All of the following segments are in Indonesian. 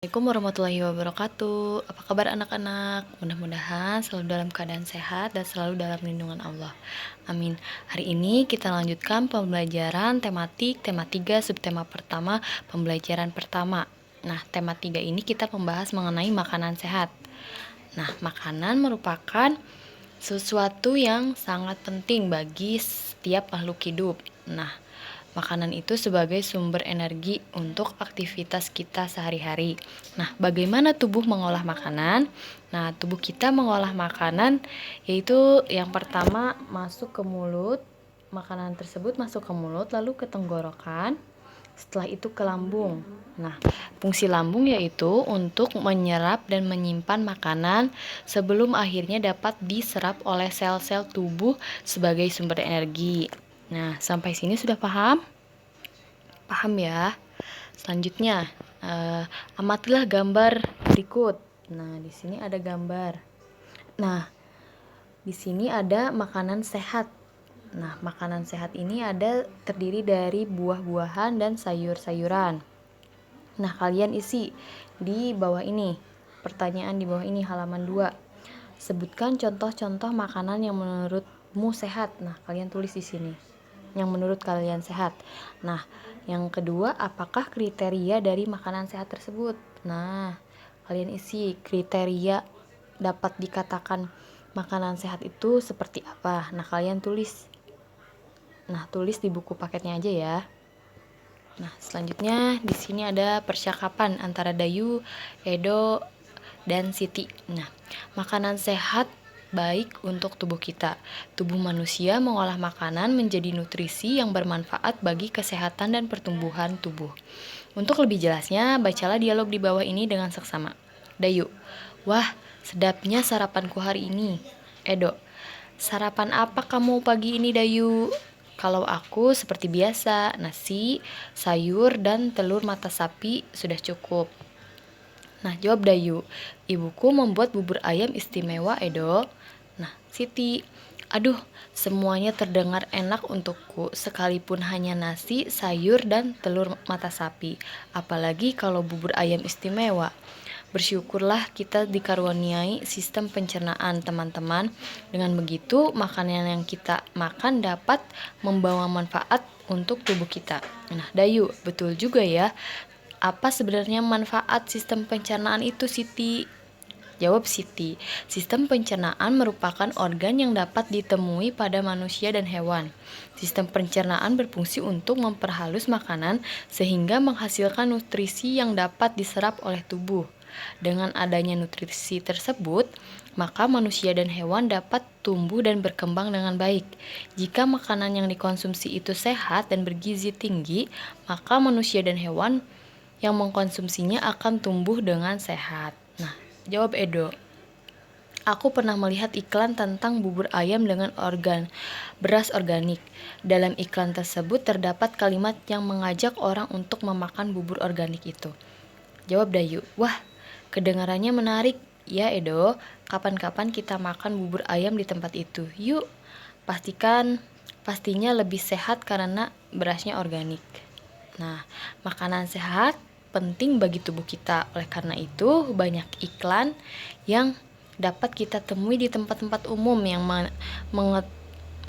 Assalamualaikum warahmatullahi wabarakatuh. Apa kabar anak-anak? Mudah-mudahan selalu dalam keadaan sehat dan selalu dalam lindungan Allah. Amin. Hari ini kita lanjutkan pembelajaran tematik tema 3 subtema pertama pembelajaran pertama. Nah, tema 3 ini kita membahas mengenai makanan sehat. Nah, makanan merupakan sesuatu yang sangat penting bagi setiap makhluk hidup. Nah, makanan itu sebagai sumber energi untuk aktivitas kita sehari-hari. Nah, bagaimana tubuh mengolah makanan? Nah, tubuh kita mengolah makanan yaitu yang pertama masuk ke mulut. Makanan tersebut masuk ke mulut lalu ke tenggorokan. Setelah itu ke lambung. Nah, fungsi lambung yaitu untuk menyerap dan menyimpan makanan sebelum akhirnya dapat diserap oleh sel-sel tubuh sebagai sumber energi. Nah, sampai sini sudah paham? Paham ya? Selanjutnya, amatilah gambar berikut. Nah, di sini ada gambar. Nah, di sini ada makanan sehat. Nah, makanan sehat ini terdiri dari buah-buahan dan sayur-sayuran. Nah, kalian isi di bawah ini. Pertanyaan di bawah ini halaman 2. Sebutkan contoh-contoh makanan yang menurutmu sehat. Nah, kalian tulis di sini. Yang menurut kalian sehat. Nah, yang kedua, apakah kriteria dari makanan sehat tersebut? Nah, kalian isi kriteria dapat dikatakan makanan sehat itu seperti apa. Nah, kalian tulis. Nah, tulis di buku paketnya aja ya. Nah, selanjutnya di sini ada percakapan antara Dayu, Edo, dan Siti. Nah, makanan sehat baik untuk tubuh kita. Tubuh manusia mengolah makanan menjadi nutrisi yang bermanfaat bagi kesehatan dan pertumbuhan tubuh. Untuk lebih jelasnya, bacalah dialog di bawah ini dengan seksama. Dayu, wah, sedapnya sarapanku hari ini. Edo, sarapan apa kamu pagi ini, Dayu? Kalau aku seperti biasa, nasi, sayur, dan telur mata sapi sudah cukup. Nah, jawab Dayu, ibuku membuat bubur ayam istimewa, Edo. Nah, Siti, aduh, semuanya terdengar enak untukku, sekalipun hanya nasi, sayur, dan telur mata sapi. Apalagi kalau bubur ayam istimewa. Bersyukurlah kita dikaruniai sistem pencernaan, teman-teman. Dengan begitu, makanan yang kita makan dapat membawa manfaat untuk tubuh kita. Nah, Dayu, betul juga ya. Apa sebenarnya manfaat sistem pencernaan itu, Siti? Jawab Siti, sistem pencernaan merupakan organ yang dapat ditemui pada manusia dan hewan. Sistem pencernaan berfungsi untuk memperhalus makanan sehingga menghasilkan nutrisi yang dapat diserap oleh tubuh. Dengan adanya nutrisi tersebut, maka manusia dan hewan dapat tumbuh dan berkembang dengan baik. Jika makanan yang dikonsumsi itu sehat dan bergizi tinggi, maka manusia dan hewan yang mengkonsumsinya akan tumbuh dengan sehat. Nah, jawab Edo. Aku pernah melihat iklan tentang bubur ayam dengan beras organik. Dalam iklan tersebut terdapat kalimat yang mengajak orang untuk memakan bubur organik itu. Jawab Dayu, wah, kedengarannya menarik. Ya Edo, kapan-kapan kita makan bubur ayam di tempat itu. Yuk, pastinya lebih sehat karena berasnya organik. Nah, makanan sehat penting bagi tubuh kita. Oleh karena itu, banyak iklan yang dapat kita temui di tempat-tempat umum yang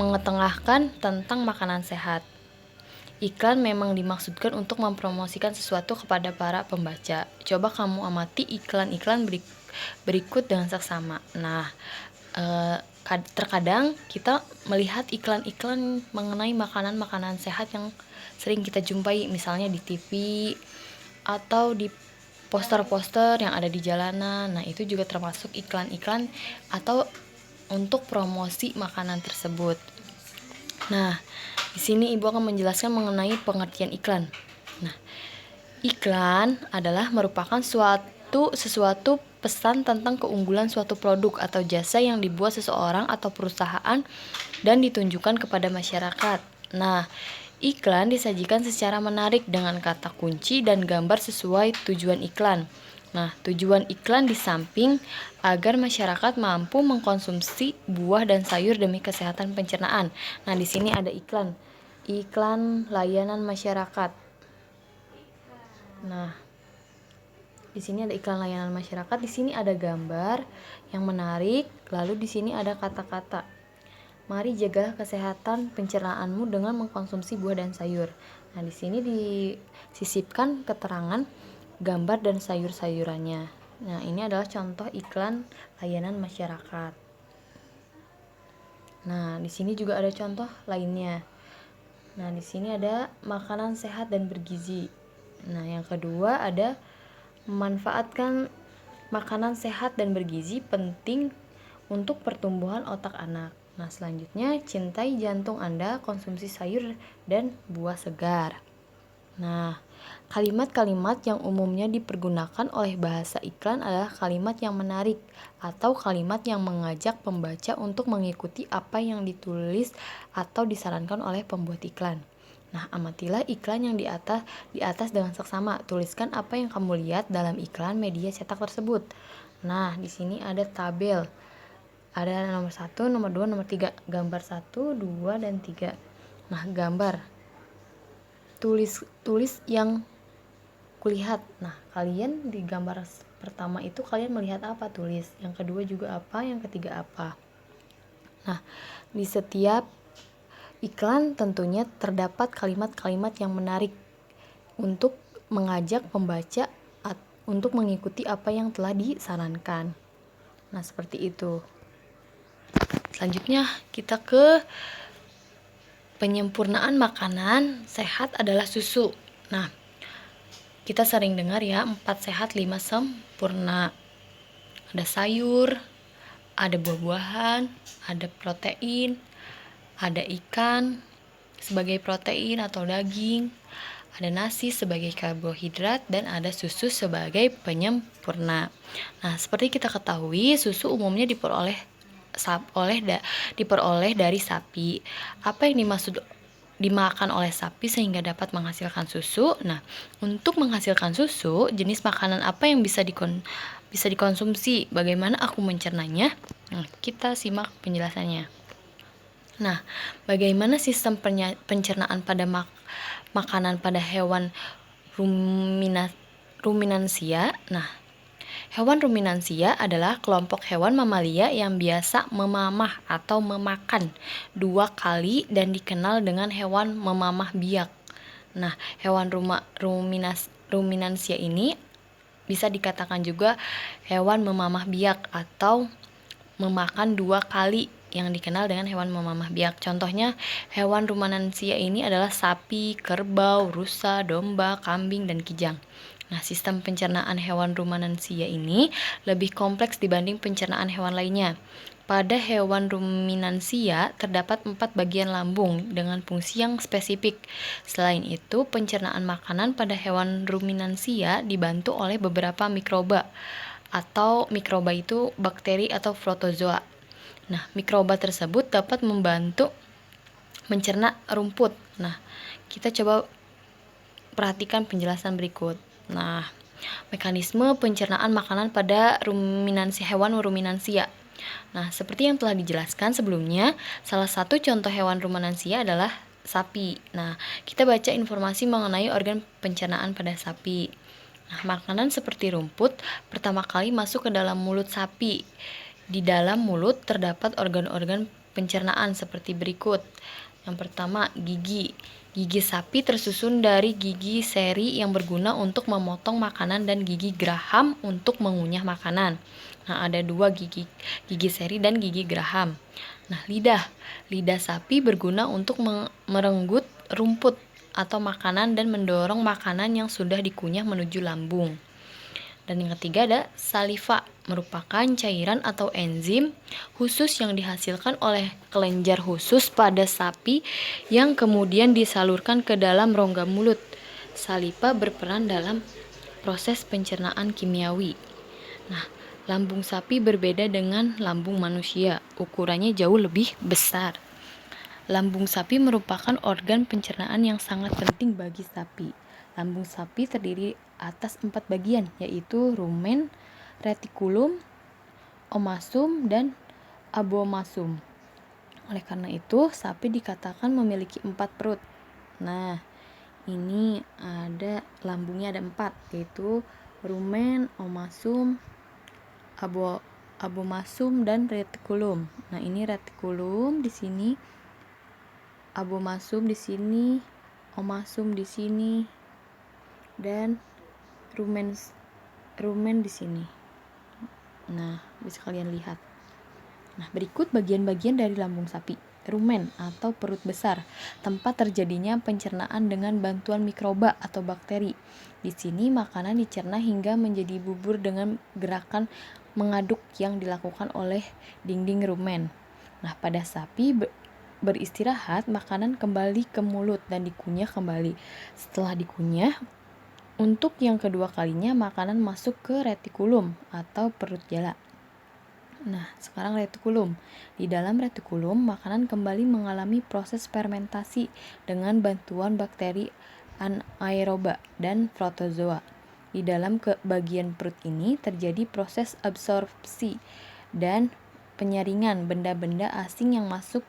mengetengahkan tentang makanan sehat. Iklan memang dimaksudkan untuk mempromosikan sesuatu kepada para pembaca. Coba kamu amati iklan-iklan berikut dengan seksama. Nah, terkadang kita melihat iklan-iklan mengenai makanan-makanan sehat yang sering kita jumpai, misalnya di TV atau di poster-poster yang ada di jalanan. Nah, itu juga termasuk iklan-iklan atau untuk promosi makanan tersebut. Nah, di sini Ibu akan menjelaskan mengenai pengertian iklan. Nah, iklan adalah merupakan sesuatu pesan tentang keunggulan suatu produk atau jasa yang dibuat seseorang atau perusahaan dan ditunjukkan kepada masyarakat. Nah, iklan disajikan secara menarik dengan kata kunci dan gambar sesuai tujuan iklan. Nah, tujuan iklan di samping agar masyarakat mampu mengkonsumsi buah dan sayur demi kesehatan pencernaan. Nah, di sini ada iklan layanan masyarakat. Nah, di sini ada iklan layanan masyarakat, di sini ada gambar yang menarik, lalu di sini ada kata-kata. Mari jaga kesehatan pencernaanmu dengan mengkonsumsi buah dan sayur. Nah, di sini disisipkan keterangan gambar dan sayur-sayurannya. Nah, ini adalah contoh iklan layanan masyarakat. Nah, di sini juga ada contoh lainnya. Nah, di sini ada makanan sehat dan bergizi. Nah, yang kedua ada memanfaatkan makanan sehat dan bergizi penting untuk pertumbuhan otak anak. Nah, selanjutnya cintai jantung Anda, konsumsi sayur dan buah segar. Nah, kalimat-kalimat yang umumnya dipergunakan oleh bahasa iklan adalah kalimat yang menarik atau kalimat yang mengajak pembaca untuk mengikuti apa yang ditulis atau disarankan oleh pembuat iklan. Nah, amatilah iklan yang di atas dengan seksama. Tuliskan apa yang kamu lihat dalam iklan media cetak tersebut. Nah, di sini ada tabel. Ada nomor 1, nomor 2, nomor 3. Gambar 1, 2, dan 3. Nah, gambar. Tulis yang kulihat. Nah, kalian di gambar pertama itu kalian melihat apa? Tulis. Yang kedua juga apa? Yang ketiga apa? Nah, di setiap iklan tentunya terdapat kalimat-kalimat yang menarik untuk mengajak pembaca untuk mengikuti apa yang telah disarankan. Nah, seperti itu. Selanjutnya kita ke penyempurnaan makanan sehat adalah susu. Nah, kita sering dengar ya, 4 sehat 5 sempurna. Ada sayur, ada buah-buahan, ada protein, ada ikan sebagai protein atau daging, ada nasi sebagai karbohidrat, dan ada susu sebagai penyempurna. Nah, seperti kita ketahui, susu umumnya diperoleh dari sapi. Apa yang dimakan oleh sapi sehingga dapat menghasilkan susu? Nah, untuk menghasilkan susu, jenis makanan apa yang bisa dikonsumsi? Bagaimana aku mencernanya? Nah, kita simak penjelasannya. Nah, bagaimana sistem pencernaan pada makanan pada hewan ruminansia? Nah, hewan ruminansia adalah kelompok hewan mamalia yang biasa memamah atau memakan 2 kali dan dikenal dengan hewan memamah biak. Nah, hewan ruminansia ini bisa dikatakan juga hewan memamah biak atau memakan 2 kali yang dikenal dengan hewan memamah biak. Contohnya, hewan ruminansia ini adalah sapi, kerbau, rusa, domba, kambing, dan kijang. Nah, sistem pencernaan hewan ruminansia ini lebih kompleks dibanding pencernaan hewan lainnya. Pada hewan ruminansia terdapat 4 bagian lambung dengan fungsi yang spesifik. Selain itu, pencernaan makanan pada hewan ruminansia dibantu oleh beberapa mikroba, atau mikroba itu bakteri atau protozoa. Nah, mikroba tersebut dapat membantu mencerna rumput. Nah, kita coba perhatikan penjelasan berikut. Nah, mekanisme pencernaan makanan pada hewan ruminansia. Nah, seperti yang telah dijelaskan sebelumnya, salah satu contoh hewan ruminansia adalah sapi. Nah, kita baca informasi mengenai organ pencernaan pada sapi. Nah, makanan seperti rumput pertama kali masuk ke dalam mulut sapi. Di dalam mulut terdapat organ-organ pencernaan seperti berikut. Yang pertama, gigi. Gigi sapi tersusun dari gigi seri yang berguna untuk memotong makanan dan gigi geraham untuk mengunyah makanan. Nah, ada 2 gigi seri dan gigi geraham. Nah, lidah. Lidah sapi berguna untuk merenggut rumput atau makanan dan mendorong makanan yang sudah dikunyah menuju lambung. Dan yang ketiga ada saliva, merupakan cairan atau enzim khusus yang dihasilkan oleh kelenjar khusus pada sapi yang kemudian disalurkan ke dalam rongga mulut. Saliva berperan dalam proses pencernaan kimiawi. Nah, lambung sapi berbeda dengan lambung manusia, ukurannya jauh lebih besar. Lambung sapi merupakan organ pencernaan yang sangat penting bagi sapi. Lambung sapi terdiri atas 4 bagian, yaitu rumen, retikulum, omasum, dan abomasum. Oleh karena itu, sapi dikatakan memiliki 4 perut. Nah, ini ada lambungnya ada 4, yaitu rumen, omasum, abomasum dan retikulum. Nah, ini retikulum di sini, abomasum di sini, omasum di sini, dan rumen di sini. Nah, bisa kalian lihat. Nah, berikut bagian-bagian dari lambung sapi. Rumen atau perut besar, tempat terjadinya pencernaan dengan bantuan mikroba atau bakteri. Di sini makanan dicerna hingga menjadi bubur dengan gerakan mengaduk yang dilakukan oleh dinding rumen. Nah, pada sapi beristirahat, makanan kembali ke mulut dan dikunyah kembali. Setelah dikunyah, untuk yang kedua kalinya makanan masuk ke retikulum atau perut jala. Nah, sekarang retikulum. Di dalam retikulum, makanan kembali mengalami proses fermentasi dengan bantuan bakteri anaeroba dan protozoa. Di dalam bagian perut ini terjadi proses absorpsi dan penyaringan benda-benda asing yang masuk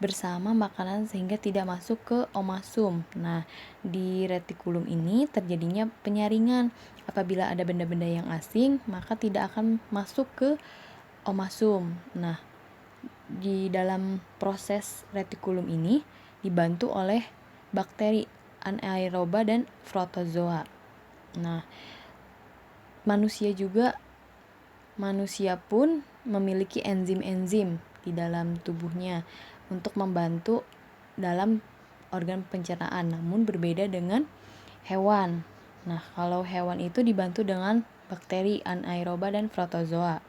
bersama makanan sehingga tidak masuk ke omasum. Nah, di retikulum ini terjadinya penyaringan. Apabila ada benda-benda yang asing, maka tidak akan masuk ke omasum. Nah, di dalam proses retikulum ini dibantu oleh bakteri anaeroba dan protozoa. Nah, manusia pun memiliki enzim-enzim di dalam tubuhnya untuk membantu dalam organ pencernaan, namun berbeda dengan hewan. Nah, kalau hewan itu dibantu dengan bakteri anaeroba dan protozoa.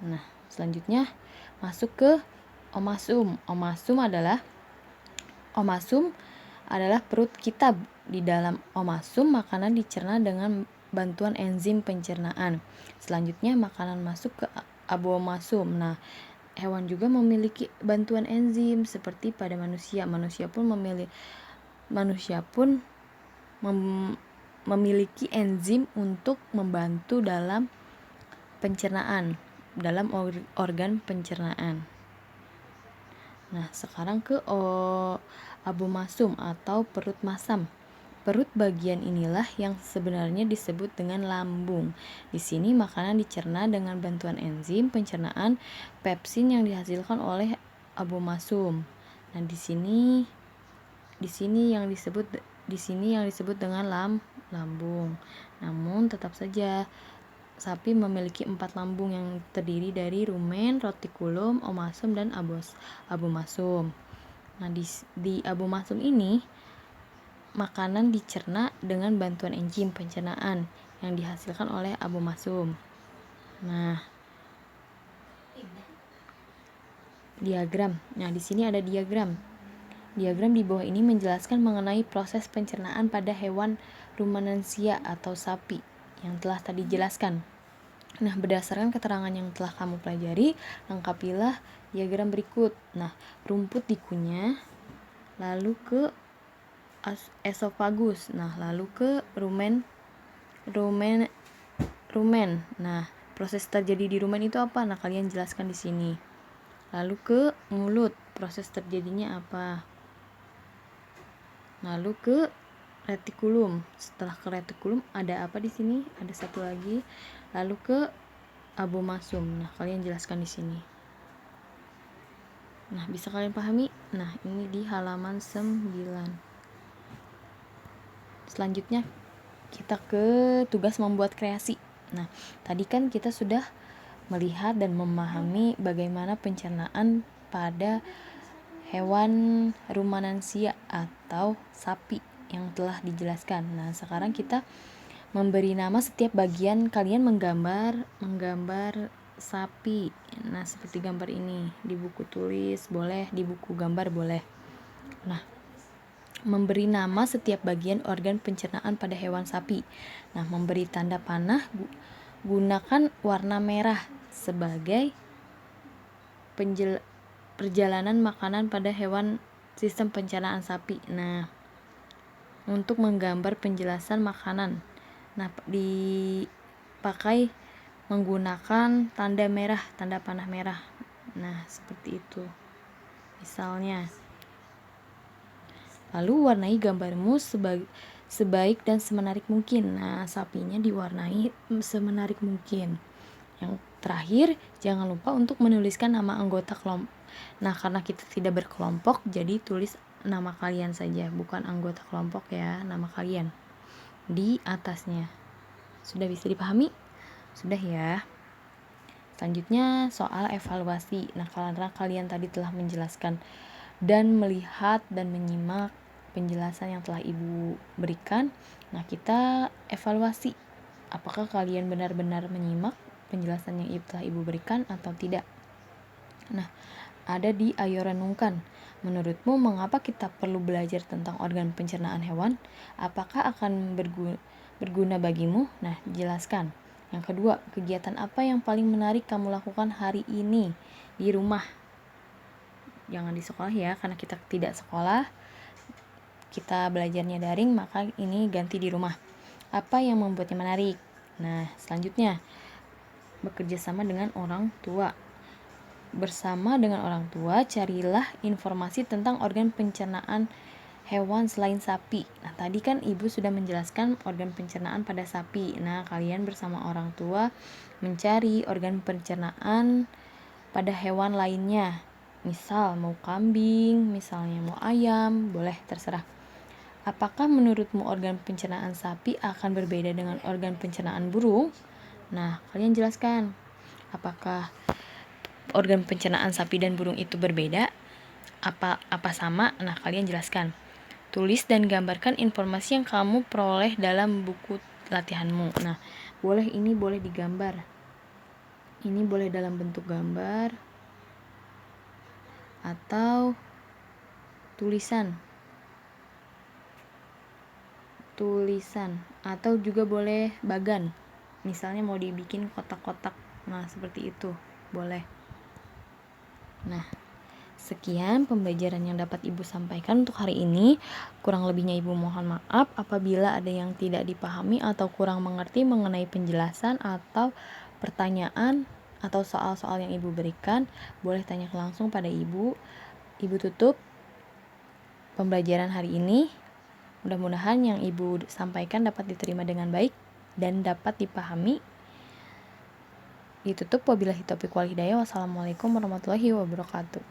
Nah, selanjutnya masuk ke omasum. Omasum adalah perut kita. Di dalam omasum, makanan dicerna dengan bantuan enzim pencernaan. Selanjutnya makanan masuk ke abomasum. Nah, hewan juga memiliki bantuan enzim seperti pada manusia. Manusia pun memiliki enzim untuk membantu dalam pencernaan, dalam organ pencernaan. Nah, sekarang ke abomasum atau perut masam. Perut bagian inilah yang sebenarnya disebut dengan lambung. Di sini makanan dicerna dengan bantuan enzim pencernaan pepsin yang dihasilkan oleh abomasum. Nah, di sini yang disebut dengan lambung. Namun tetap saja sapi memiliki 4 lambung yang terdiri dari rumen, retikulum, omasum, dan abomasum. Nah, di abomasum ini makanan dicerna dengan bantuan enzim pencernaan yang dihasilkan oleh abomasum. Nah, diagram. Nah, di sini ada diagram. Diagram di bawah ini menjelaskan mengenai proses pencernaan pada hewan rumenansia atau sapi yang telah tadi jelaskan. Nah, berdasarkan keterangan yang telah kamu pelajari, lengkapilah diagram berikut. Nah, rumput dikunyah, lalu ke esofagus. Nah, lalu ke rumen. Nah, proses terjadi di rumen itu apa? Nah, kalian jelaskan di sini. Lalu ke mulut, proses terjadinya apa? Lalu ke retikulum. Setelah ke retikulum ada apa di sini? Ada satu lagi. Lalu ke abomasum. Nah, kalian jelaskan di sini. Nah, bisa kalian pahami? Nah, ini di halaman 9. Selanjutnya kita ke tugas membuat kreasi. Nah, tadi kan kita sudah melihat dan memahami bagaimana pencernaan pada hewan rumenansia atau sapi yang telah dijelaskan. Nah, sekarang kita memberi nama setiap bagian. Kalian menggambar sapi. Nah, seperti gambar ini di buku tulis boleh, di buku gambar boleh. Nah, memberi nama setiap bagian organ pencernaan pada hewan sapi. Nah, memberi tanda panah gunakan warna merah sebagai perjalanan makanan pada hewan sistem pencernaan sapi. Nah, untuk menggambar penjelasan makanan, nah dipakai menggunakan tanda merah, tanda panah merah. Nah, seperti itu. Misalnya, lalu warnai gambarmu sebaik dan semenarik mungkin. Nah, sapinya diwarnai semenarik mungkin. Yang terakhir, jangan lupa untuk menuliskan nama anggota kelompok. Nah, karena kita tidak berkelompok, jadi tulis nama kalian saja, bukan anggota kelompok ya, nama kalian di atasnya. Sudah bisa dipahami? Sudah ya. Selanjutnya soal evaluasi. Nah, karena kalian tadi telah menjelaskan dan melihat dan menyimak penjelasan yang telah Ibu berikan, nah kita evaluasi. Apakah kalian benar-benar menyimak penjelasan yang telah Ibu berikan atau tidak? Nah, ada di Ayo Renungkan. Menurutmu mengapa kita perlu belajar tentang organ pencernaan hewan? Apakah akan berguna bagimu? Nah, jelaskan. Yang kedua, kegiatan apa yang paling menarik kamu lakukan hari ini di rumah? Jangan di sekolah ya, karena kita tidak sekolah, kita belajarnya daring, maka ini ganti di rumah. Apa yang membuatnya menarik? Nah, selanjutnya, bekerja sama dengan orang tua. Bersama dengan orang tua, carilah informasi tentang organ pencernaan hewan selain sapi. Nah, tadi kan Ibu sudah menjelaskan organ pencernaan pada sapi. Nah, kalian bersama orang tua mencari organ pencernaan pada hewan lainnya. Misal mau kambing, misalnya mau ayam, boleh terserah. Apakah menurutmu organ pencernaan sapi akan berbeda dengan organ pencernaan burung? Nah, kalian jelaskan. Apakah organ pencernaan sapi dan burung itu berbeda? Apa sama? Nah, kalian jelaskan. Tulis dan gambarkan informasi yang kamu peroleh dalam buku latihanmu. Nah, ini boleh digambar. Ini boleh dalam bentuk gambar atau tulisan atau juga boleh bagan. Misalnya mau dibikin kotak-kotak. Nah, seperti itu. Boleh. Nah, sekian pembelajaran yang dapat Ibu sampaikan untuk hari ini. Kurang lebihnya Ibu mohon maaf apabila ada yang tidak dipahami atau kurang mengerti mengenai penjelasan atau pertanyaan atau soal-soal yang Ibu berikan. Boleh tanya langsung pada Ibu. Ibu tutup pembelajaran hari ini. Mudah-mudahan yang Ibu sampaikan dapat diterima dengan baik dan dapat dipahami. Ditutup, wabillahi taufiq wal hidayah. Wassalamualaikum warahmatullahi wabarakatuh.